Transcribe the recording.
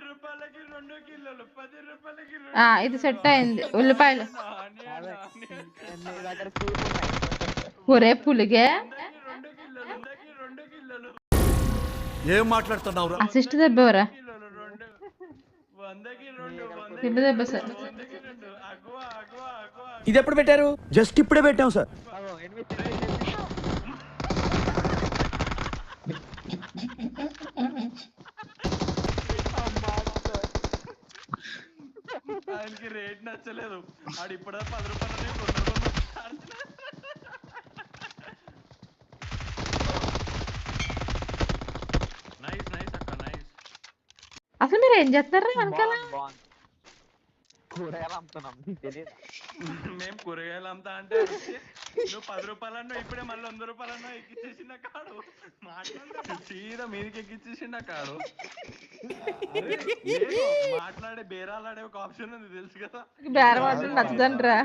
రూపాయలకి 2 కిలోలు 10 రూపాయలకి ఇది సెట్ అయింది ఉల్లిపాయలు ఒరే పులిగే ఏం మాట్లాడుతున్నావు అసిస్ట్ దెబ్బవరా కింద దెబ్బ సార్ ఇది ఎప్పుడు పెట్టారు జస్ట్ ఇప్పుడే పెట్టాం సార్ ఆయనకి రేట్ నచ్చలేదు ఆడు ఇప్పుడు 10 రూపాయలు అసలు మీరు ఏం చేస్తారా వెనకాల కూరగాయలు అమ్ముతున్నాం తెలియదు మేము కూరగాయలు అమ్ముతా అంటే నువ్వు 10 రూపాయలన్నా ఇప్పుడే మళ్ళీ 100 రూపాయలన్నా ఎక్కిచ్చేసిన కాడు సీదా మీదకి ఎక్కిచ్చేసిన కాడు మాట్లాడే బేరాలాడే ఒక ఆప్షన్ ఉంది తెలుసు కదా బేరం నచ్చదంట్రా